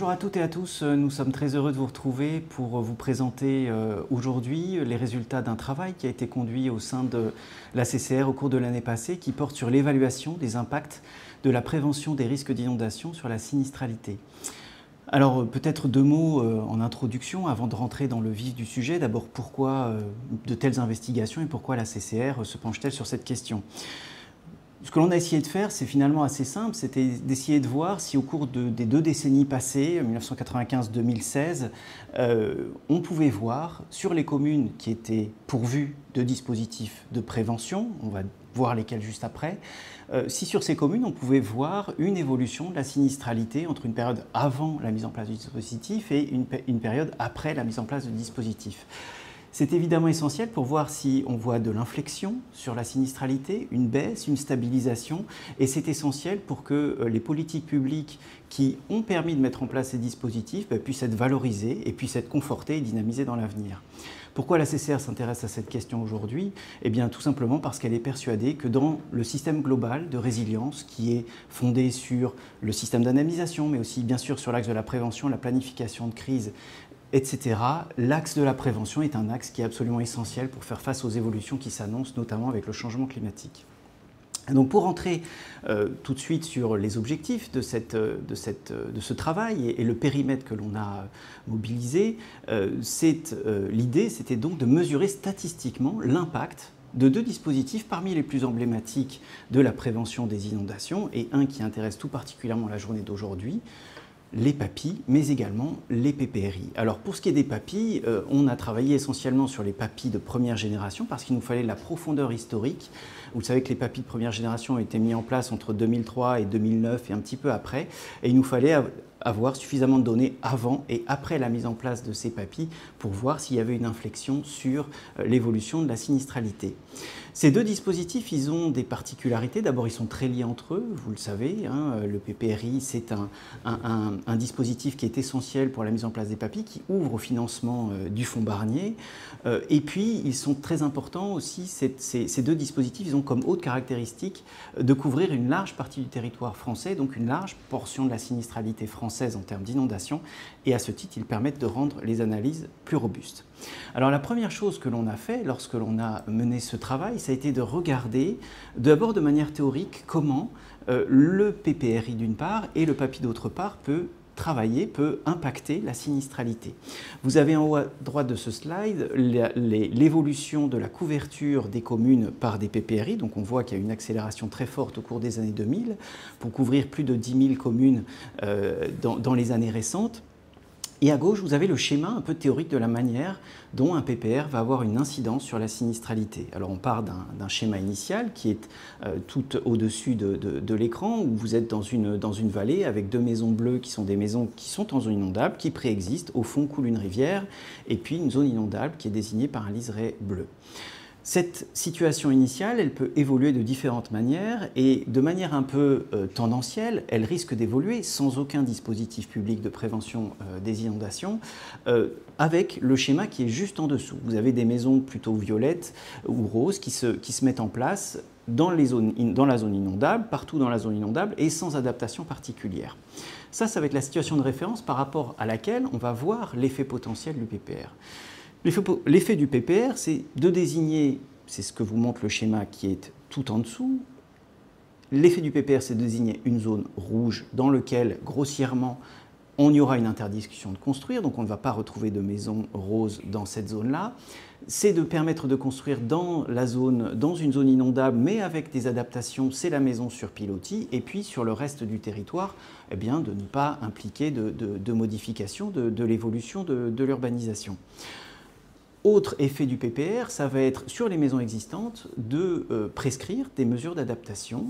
Bonjour à toutes et à tous, nous sommes très heureux de vous retrouver pour vous présenter aujourd'hui les résultats d'un travail qui a été conduit au sein de la CCR au cours de l'année passée qui porte sur l'évaluation des impacts de la prévention des risques d'inondation sur la sinistralité. Alors peut-être deux mots en introduction avant de rentrer dans le vif du sujet. D'abord pourquoi de telles investigations et pourquoi la CCR se penche-t-elle sur cette question ? Ce que l'on a essayé de faire, c'est finalement assez simple, c'était d'essayer de voir si au cours des 2 décennies passées, 1995-2016, on pouvait voir sur les communes qui étaient pourvues de dispositifs de prévention, on va voir lesquels juste après, si sur ces communes on pouvait voir une évolution de la sinistralité entre une période avant la mise en place du dispositif et une période après la mise en place du dispositif. C'est évidemment essentiel pour voir si on voit de l'inflexion sur la sinistralité, une baisse, une stabilisation, et c'est essentiel pour que les politiques publiques qui ont permis de mettre en place ces dispositifs puissent être valorisées et puissent être confortées et dynamisées dans l'avenir. Pourquoi la CCR s'intéresse à cette question aujourd'hui? Eh bien, tout simplement parce qu'elle est persuadée que dans le système global de résilience, qui est fondé sur le système d'indemnisation, mais aussi bien sûr sur l'axe de la prévention, la planification de crise, etc., l'axe de la prévention est un axe qui est absolument essentiel pour faire face aux évolutions qui s'annoncent, notamment avec le changement climatique. Donc pour rentrer tout de suite sur les objectifs de ce travail et le périmètre que l'on a mobilisé, l'idée c'était donc de mesurer statistiquement l'impact de 2 dispositifs parmi les plus emblématiques de la prévention des inondations et un qui intéresse tout particulièrement la journée d'aujourd'hui, les PAPI, mais également les PPRI. Alors pour ce qui est des PAPI, on a travaillé essentiellement sur les PAPI de première génération parce qu'il nous fallait la profondeur historique. Vous savez que les PAPI de première génération ont été mis en place entre 2003 et 2009 et un petit peu après, et il nous fallait avoir suffisamment de données avant et après la mise en place de ces PAPI pour voir s'il y avait une inflexion sur l'évolution de la sinistralité. Ces 2 dispositifs, ils ont des particularités. D'abord, ils sont très liés entre eux, vous le savez. Le PPRI, c'est un dispositif qui est essentiel pour la mise en place des PAPI, qui ouvre au financement du fonds Barnier. Et puis, ils sont très importants aussi, ces 2 dispositifs, ils ont comme haute caractéristique de couvrir une large partie du territoire français, donc une large portion de la sinistralité française en termes d'inondation. Et à ce titre, ils permettent de rendre les analyses plus robustes. Alors la première chose que l'on a fait lorsque l'on a mené ce travail, ça a été de regarder d'abord de manière théorique comment le PPRI d'une part et le PAPI d'autre part peut impacter la sinistralité. Vous avez en haut à droite de ce slide l'évolution de la couverture des communes par des PPRI. Donc on voit qu'il y a une accélération très forte au cours des années 2000 pour couvrir plus de 10 000 communes dans les années récentes. Et à gauche, vous avez le schéma un peu théorique de la manière dont un PPR va avoir une incidence sur la sinistralité. Alors on part d'un schéma initial qui est tout au-dessus de l'écran, où vous êtes dans une vallée avec 2 maisons bleues qui sont des maisons qui sont en zone inondable, qui préexistent. Au fond coule une rivière, et puis une zone inondable qui est désignée par un liseré bleu. Cette situation initiale, elle peut évoluer de différentes manières et de manière un peu tendancielle, elle risque d'évoluer sans aucun dispositif public de prévention des inondations avec le schéma qui est juste en dessous. Vous avez des maisons plutôt violettes ou roses qui se mettent en place dans la zone inondable, partout dans la zone inondable et sans adaptation particulière. Ça va être la situation de référence par rapport à laquelle on va voir l'effet potentiel du PPR. L'effet du PPR, c'est de désigner, c'est ce que vous montre le schéma qui est tout en dessous. L'effet du PPR, c'est de désigner une zone rouge dans laquelle, grossièrement, on y aura une interdiction de construire, donc on ne va pas retrouver de maisons roses dans cette zone-là. C'est de permettre de construire dans une zone inondable, mais avec des adaptations, c'est la maison sur pilotis, et puis sur le reste du territoire, eh bien, de ne pas impliquer de modification de l'évolution de l'urbanisation. Autre effet du PPR, ça va être sur les maisons existantes de prescrire des mesures d'adaptation,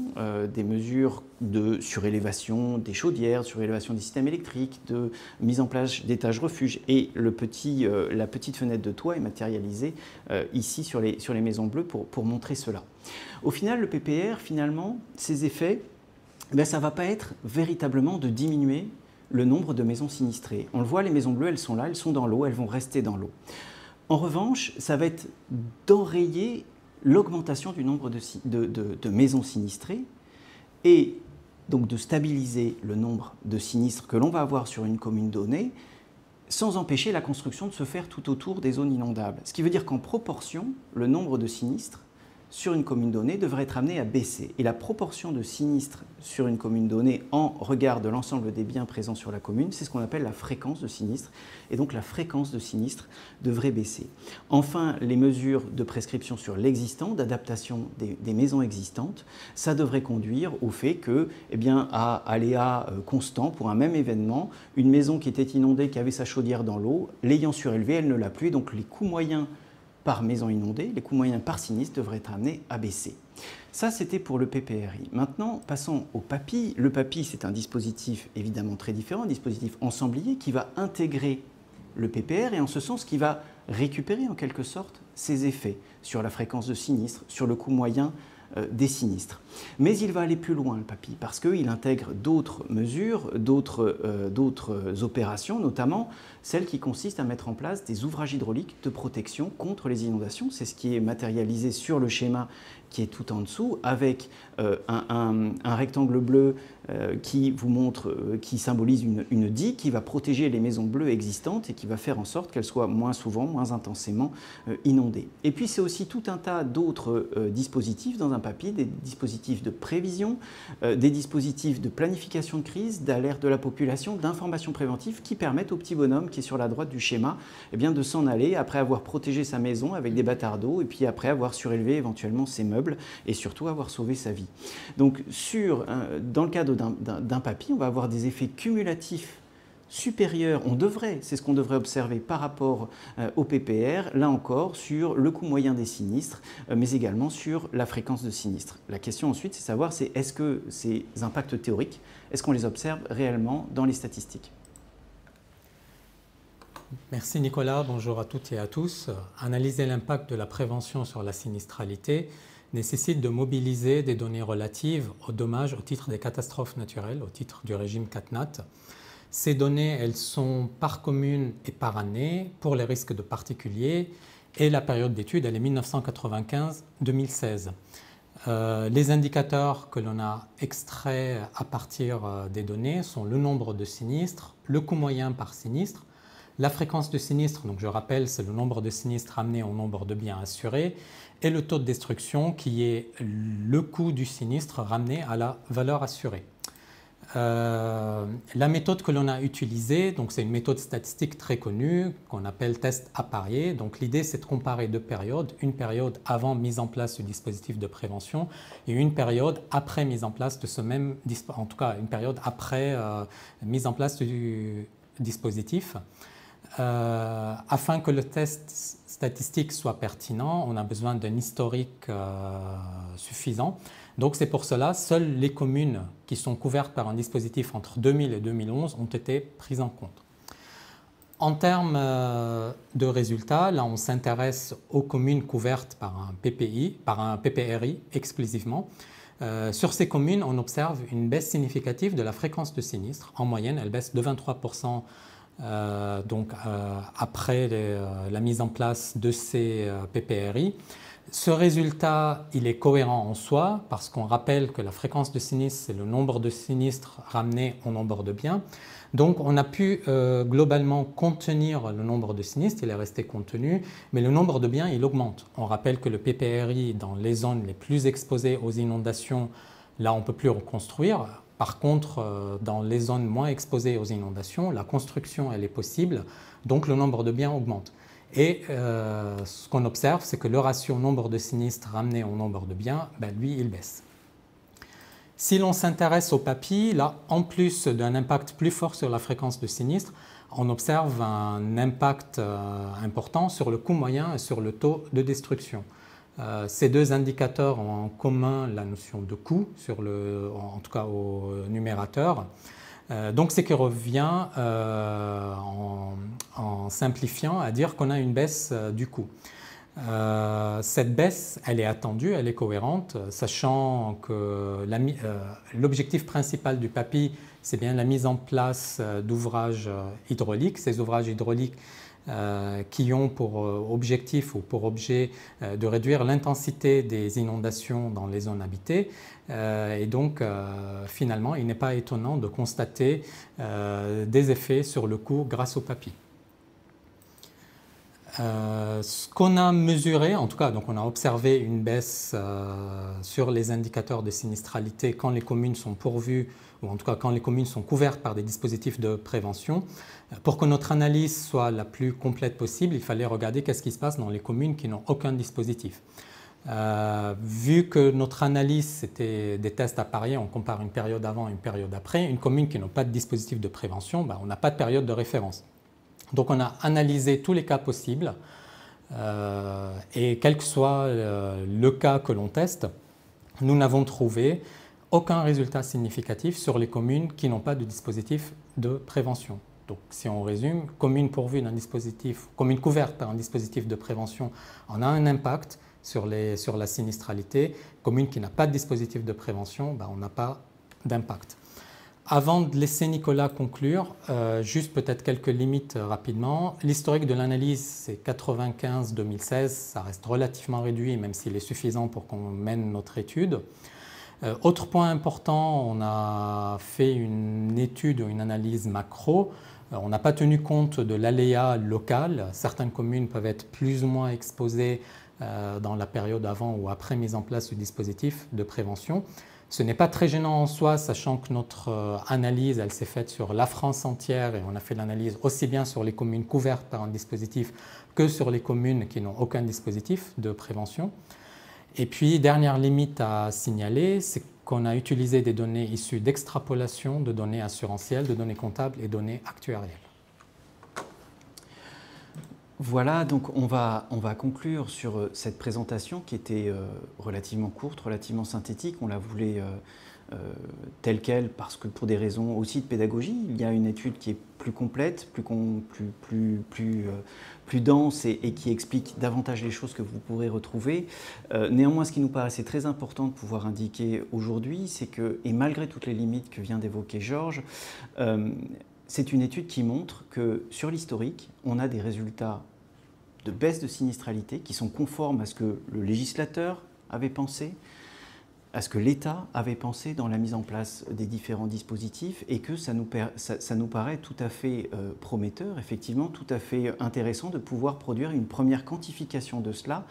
des mesures de surélévation des chaudières, surélévation des systèmes électriques, de mise en place d'étages refuges. Et la petite fenêtre de toit est matérialisée ici sur les maisons bleues pour montrer cela. Au final, le PPR, finalement, ses effets, ça ne va pas être véritablement de diminuer le nombre de maisons sinistrées. On le voit, les maisons bleues, elles sont là, elles sont dans l'eau, elles vont rester dans l'eau. En revanche, ça va être d'enrayer l'augmentation du nombre de maisons sinistrées et donc de stabiliser le nombre de sinistres que l'on va avoir sur une commune donnée, sans empêcher la construction de se faire tout autour des zones inondables. Ce qui veut dire qu'en proportion, le nombre de sinistres sur une commune donnée devrait être amené à baisser. Et la proportion de sinistres sur une commune donnée en regard de l'ensemble des biens présents sur la commune, c'est ce qu'on appelle la fréquence de sinistres. Et donc la fréquence de sinistres devrait baisser. Enfin, les mesures de prescription sur l'existant, d'adaptation des maisons existantes, ça devrait conduire au fait que, eh bien, à aléa constant pour un même événement, une maison qui était inondée, qui avait sa chaudière dans l'eau, l'ayant surélevée, elle ne l'a plus. Donc les coûts moyens par maison inondée, les coûts moyens par sinistre devraient être amenés à baisser. Ça, c'était pour le PPRI. Maintenant, passons au PAPI. Le PAPI, c'est un dispositif évidemment très différent, un dispositif ensemblier qui va intégrer le PPR et en ce sens qui va récupérer en quelque sorte ses effets sur la fréquence de sinistre, sur le coût moyen des sinistres. Mais il va aller plus loin, le PAPI, parce qu'il intègre d'autres mesures, d'autres opérations, notamment celles qui consistent à mettre en place des ouvrages hydrauliques de protection contre les inondations. C'est ce qui est matérialisé sur le schéma qui est tout en dessous, avec un rectangle bleu qui vous montre, qui symbolise une digue qui va protéger les maisons bleues existantes et qui va faire en sorte qu'elles soient moins souvent, moins intensément inondées. Et puis c'est aussi tout un tas d'autres dispositifs dans un PAPI, des dispositifs de prévision, des dispositifs de planification de crise, d'alerte de la population, d'information préventive qui permettent au petit bonhomme qui est sur la droite du schéma eh bien, de s'en aller après avoir protégé sa maison avec des bâtards d'eau et puis après avoir surélevé éventuellement ses meubles et surtout avoir sauvé sa vie. Donc dans le cadre d'un PAPI, on va avoir des effets cumulatifs supérieurs, c'est ce qu'on devrait observer par rapport au PPR, là encore sur le coût moyen des sinistres, mais également sur la fréquence de sinistres. La question ensuite, c'est de savoir est-ce que ces impacts théoriques, est-ce qu'on les observe réellement dans les statistiques? Merci Nicolas, bonjour à toutes et à tous. Analyser l'impact de la prévention sur la sinistralité nécessite de mobiliser des données relatives aux dommages au titre des catastrophes naturelles, au titre du régime CatNat. Ces données, elles sont par commune et par année pour les risques de particuliers et la période d'étude, elle est 1995-2016. Les indicateurs que l'on a extraits à partir des données sont le nombre de sinistres, le coût moyen par sinistre, la fréquence de sinistre, donc je rappelle, c'est le nombre de sinistres amené au nombre de biens assurés, et le taux de destruction qui est le coût du sinistre ramené à la valeur assurée. La méthode que l'on a utilisée, c'est une méthode statistique très connue qu'on appelle test apparié. Donc l'idée c'est de comparer deux périodes, une période avant mise en place du dispositif de prévention et une période après mise en place de ce même dispositif, en tout cas une période après mise en place du dispositif. Afin que le test statistique soit pertinent, on a besoin d'un historique suffisant. Donc c'est pour cela, seules les communes qui sont couvertes par un dispositif entre 2000 et 2011 ont été prises en compte. En termes de résultats, là on s'intéresse aux communes couvertes par un PPI, par un PPRI exclusivement. Sur ces communes, on observe une baisse significative de la fréquence de sinistres. En moyenne, elle baisse de 23%. Après la mise en place de ces PPRI. Ce résultat, il est cohérent en soi parce qu'on rappelle que la fréquence de sinistre, c'est le nombre de sinistres ramenés au nombre de biens. Donc on a pu globalement contenir le nombre de sinistres, il est resté contenu, mais le nombre de biens, il augmente. On rappelle que le PPRI, dans les zones les plus exposées aux inondations, là on ne peut plus reconstruire. Par contre, dans les zones moins exposées aux inondations, la construction elle est possible, donc le nombre de biens augmente. Et ce qu'on observe, c'est que le ratio nombre de sinistres ramené au nombre de biens, lui, il baisse. Si l'on s'intéresse au PAPI, là, en plus d'un impact plus fort sur la fréquence de sinistres, on observe un impact important sur le coût moyen et sur le taux de destruction. Ces deux indicateurs ont en commun la notion de coût, en tout cas au numérateur. Donc, ce qui revient en simplifiant à dire qu'on a une baisse du coût. Cette baisse, elle est attendue, elle est cohérente, sachant que l'objectif principal du PAPI, c'est bien la mise en place d'ouvrages hydrauliques. Ces ouvrages hydrauliques qui ont pour objectif ou pour objet de réduire l'intensité des inondations dans les zones habitées. Et donc, finalement, il n'est pas étonnant de constater des effets sur le cours grâce au papier. Ce qu'on a mesuré, en tout cas, donc on a observé une baisse sur les indicateurs de sinistralité quand les communes sont pourvues, ou en tout cas quand les communes sont couvertes par des dispositifs de prévention. Pour que notre analyse soit la plus complète possible, il fallait regarder qu'est-ce qui se passe dans les communes qui n'ont aucun dispositif. Vu que notre analyse, c'était des tests à parier, on compare une période avant et une période après, une commune qui n'a pas de dispositif de prévention, on n'a pas de période de référence. Donc on a analysé tous les cas possibles et quel que soit le cas que l'on teste, nous n'avons trouvé aucun résultat significatif sur les communes qui n'ont pas de dispositif de prévention. Donc si on résume, commune pourvue d'un dispositif, commune couverte par un dispositif de prévention, on a un impact sur la sinistralité. Commune qui n'a pas de dispositif de prévention, on n'a pas d'impact. Avant de laisser Nicolas conclure, juste peut-être quelques limites rapidement. L'historique de l'analyse, c'est 95-2016, ça reste relativement réduit, même s'il est suffisant pour qu'on mène notre étude. Autre point important, on a fait une étude ou une analyse macro. On n'a pas tenu compte de l'aléa local. Certaines communes peuvent être plus ou moins exposées dans la période avant ou après mise en place du dispositif de prévention. Ce n'est pas très gênant en soi, sachant que notre analyse, elle s'est faite sur la France entière et on a fait l'analyse aussi bien sur les communes couvertes par un dispositif que sur les communes qui n'ont aucun dispositif de prévention. Et puis, dernière limite à signaler, c'est qu'on a utilisé des données issues d'extrapolation de données assurantielles, de données comptables et données actuarielles. Voilà, donc on va conclure sur cette présentation qui était relativement courte, relativement synthétique. On la voulait telle quelle parce que pour des raisons aussi de pédagogie, il y a une étude qui est plus complète, plus dense et qui explique davantage les choses que vous pourrez retrouver. Néanmoins, ce qui nous paraissait très important de pouvoir indiquer aujourd'hui, c'est que, et malgré toutes les limites que vient d'évoquer Georges, c'est une étude qui montre que sur l'historique, on a des résultats de baisse de sinistralité qui sont conformes à ce que le législateur avait pensé, à ce que l'État avait pensé dans la mise en place des différents dispositifs et que ça nous paraît tout à fait prometteur, effectivement, tout à fait intéressant de pouvoir produire une première quantification de cela,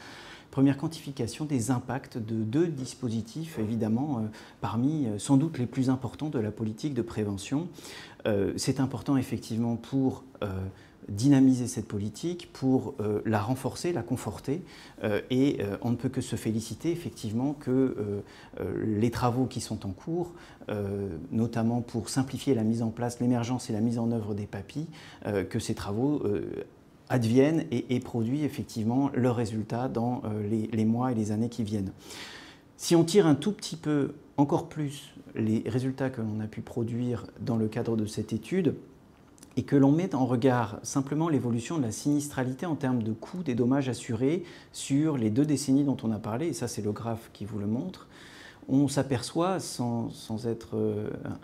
première quantification des impacts de deux dispositifs, évidemment, parmi sans doute les plus importants de la politique de prévention. C'est important, effectivement, pour dynamiser cette politique, pour la renforcer, la conforter, et on ne peut que se féliciter effectivement que les travaux qui sont en cours, notamment pour simplifier la mise en place, l'émergence et la mise en œuvre des PAPI, que ces travaux adviennent et produisent effectivement leurs résultats dans les mois et les années qui viennent. Si on tire un tout petit peu, encore plus, les résultats que l'on a pu produire dans le cadre de cette étude, et que l'on met en regard simplement l'évolution de la sinistralité en termes de coûts des dommages assurés sur les 2 décennies dont on a parlé, et ça c'est le graphe qui vous le montre, on s'aperçoit, sans être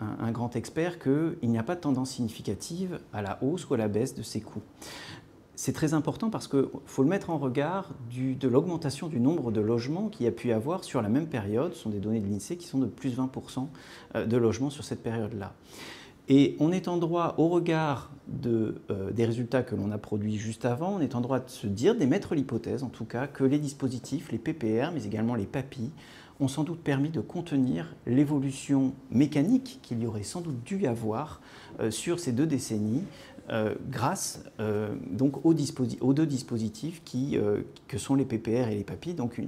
un grand expert, qu'il n'y a pas de tendance significative à la hausse ou à la baisse de ces coûts. C'est très important parce qu'il faut le mettre en regard de l'augmentation du nombre de logements qu'il y a pu y avoir sur la même période. Ce sont des données de l'INSEE qui sont de plus 20% de logements sur cette période-là. Et on est en droit, au regard des résultats que l'on a produits juste avant, on est en droit de se dire, d'émettre l'hypothèse en tout cas, que les dispositifs, les PPR, mais également les PAPI, ont sans doute permis de contenir l'évolution mécanique qu'il y aurait sans doute dû y avoir sur ces 2 décennies, grâce donc aux 2 dispositifs que sont les PPR et les PAPI, donc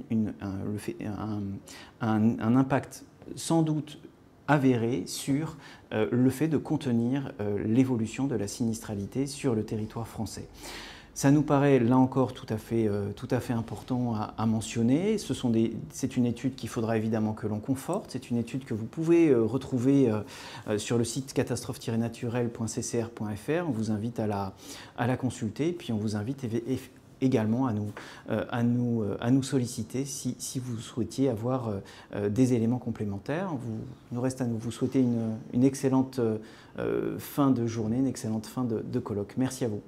un impact sans doute avéré sur le fait de contenir l'évolution de la sinistralité sur le territoire français. Ça nous paraît là encore tout à fait important à mentionner. C'est une étude qu'il faudra évidemment que l'on conforte. C'est une étude que vous pouvez retrouver sur le site catastrophe-naturel.ccr.fr. On vous invite à la consulter, puis on vous invite également à nous solliciter si vous souhaitiez avoir des éléments complémentaires. Il nous reste à vous souhaiter une excellente fin de journée, une excellente fin de colloque. Merci à vous.